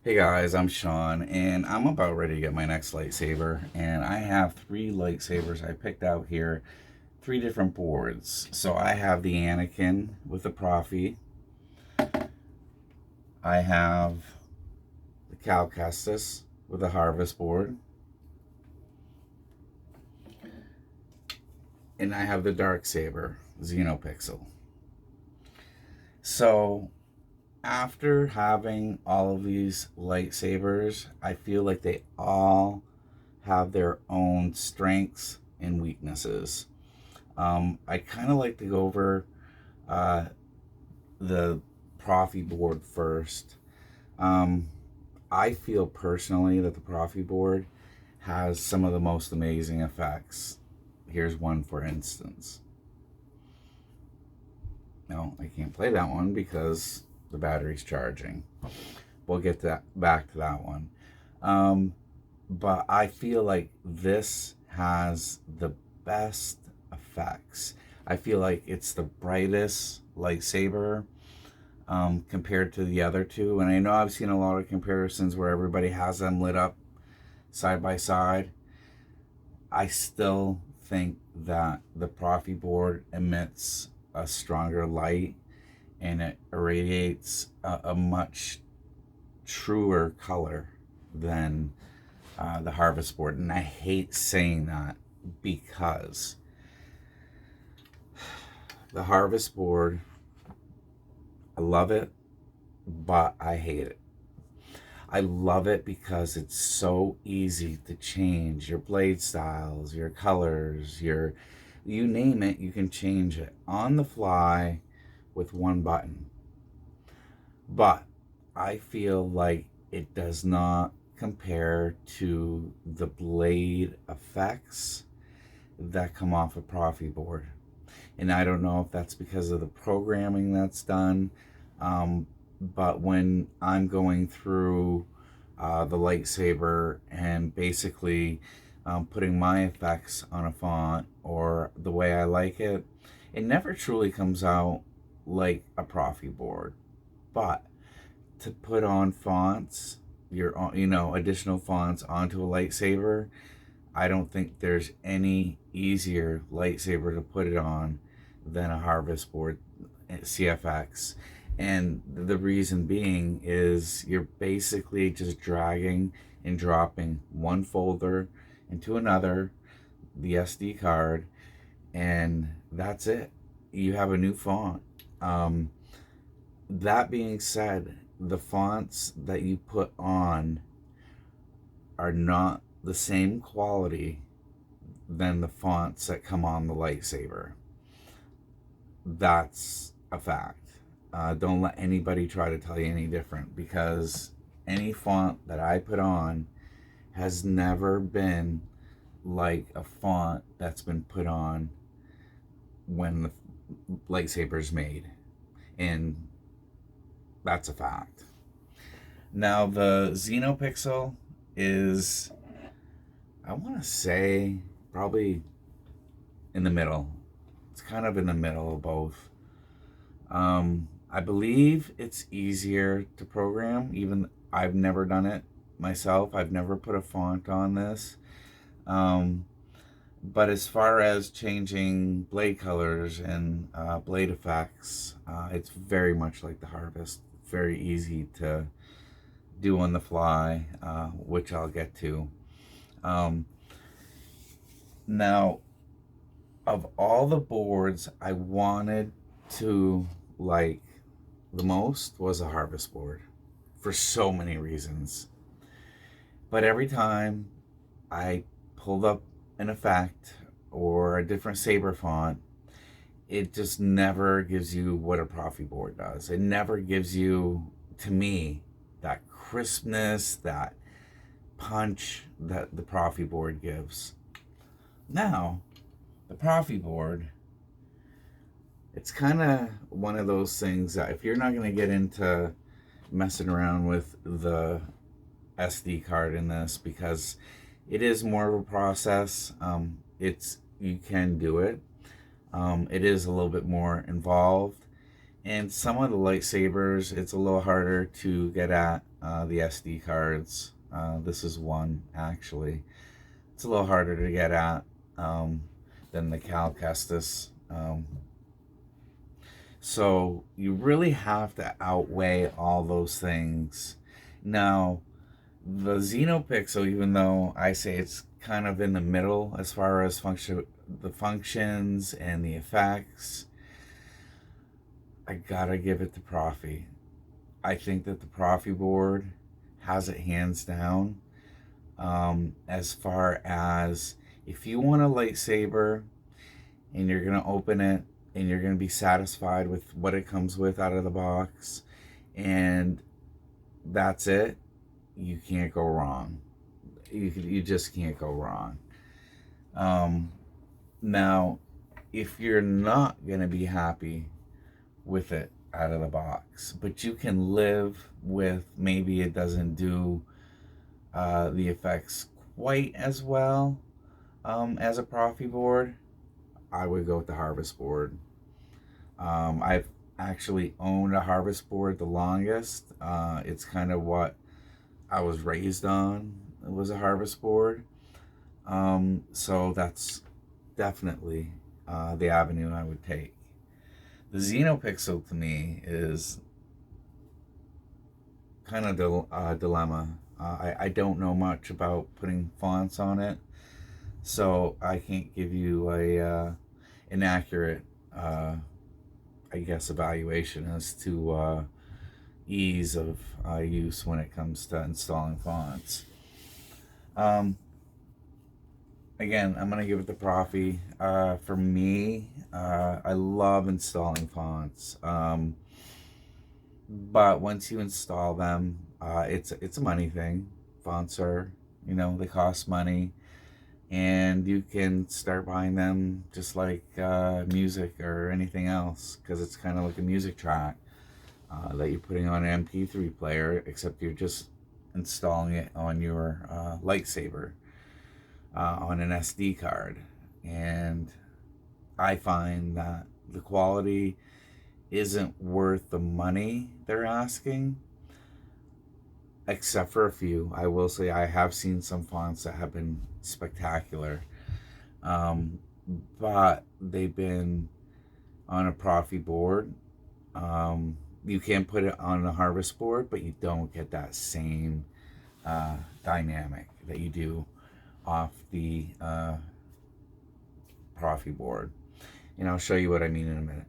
Hey guys, I'm Sean, and I'm about ready to get my next lightsaber. And I have three lightsabers I picked out here, three different boards. So I have the Anakin with the Profi, I have the Cal Kestis with the Harvest board, and I have the Darksaber Xenopixel. So after having all of these lightsabers, I feel like they all have their own strengths and weaknesses. I kind of like to go over uh, the Proffieboard first. Um, I feel personally that the Proffieboard has some of the most amazing effects. Here's one, for instance. No, I can't play that one because the battery's charging. We'll get back to that one. Um, but I feel like this has the best effects. I feel like it's the brightest lightsaber compared to the other two. And I know I've seen a lot of comparisons where everybody has them lit up side by side. I still think that the Proffieboard emits a stronger light and it irradiates a much truer color than the Harvest board. And I hate saying that because the Harvest board, I love it, but I hate it. I love it because it's so easy to change your blade styles, your colors, you name it, you can change it on the fly with one button. But I feel like it does not compare to the blade effects that come off a Proffieboard. And I don't know if that's because of the programming that's done, but when I'm going through the lightsaber and basically putting my effects on a font or the way I like it, it never truly comes out like a Proffieboard. But to put on fonts, additional fonts onto a lightsaber, I don't think there's any easier lightsaber to put it on than a Harvest board CFX. And the reason being is you're basically just dragging and dropping one folder into another, the SD card, and that's it. You have a new font. That being said, the fonts that you put on are not the same quality than the fonts that come on the lightsaber. That's a fact. Don't let anybody try to tell you any different, because any font that I put on has never been like a font that's been put on when the lightsaber's made. And that's a fact. Now, the Xenopixel is, I want to say, probably in the middle. It's kind of in the middle of both. I believe it's easier to program. Even I've never done it myself. I've never put a font on this. But as far as changing blade colors and blade effects, it's very much like the Harvest. Very easy to do on the fly, which I'll get to. Now, of all the boards I wanted to like the most was a Harvest board for so many reasons. But every time I pulled up an effect or a different saber font, it just never gives you what a Proffieboard does. It never gives you, to me, that crispness, that punch that the Proffieboard gives. Now, the Proffieboard, it's kind of one of those things that if you're not going to get into messing around with the SD card in this, because it is more of a process, you can do it. It is a little bit more involved, And some of the lightsabers, it's a little harder to get at the SD cards. This is one, actually. It's a little harder to get at than the Cal Kestis. So you really have to outweigh all those things. Now, the Xenopixel, even though I say it's kind of in the middle as far as the functions and the effects, I gotta give it to Proffi. I think that the Proffieboard has it hands down. As far as if you want a lightsaber and you're gonna open it and you're gonna be satisfied with what it comes with out of the box, and that's it, you can't go wrong. You just can't go wrong. Now, if you're not gonna be happy with it out of the box, but you can live with maybe it doesn't do the effects quite as well as a Proffieboard, I would go with the Harvest Board. I've actually owned a Harvest Board the longest. It's kind of what I was raised on. It was a Harvest Board. So that's definitely the avenue I would take. The Xenopixel to me is kind of a dilemma. I don't know much about putting fonts on it, so I can't give you an accurate, I guess, evaluation as to ease of use when it comes to installing fonts. Again, I'm going to give it to Proffi. For me, I love installing fonts. But once you install them, it's a money thing. Fonts are, they cost money. And you can start buying them just like music or anything else, because it's kind of like a music track that you're putting on an MP3 player, except you're just installing it on your lightsaber. On an SD card, and I find that the quality isn't worth the money they're asking, except for a few. I will say I have seen some fonts that have been spectacular, but they've been on a Proffieboard. You can put it on a Harvest Board, but you don't get that same dynamic that you do off the Proffieboard. And I'll show you what I mean in a minute.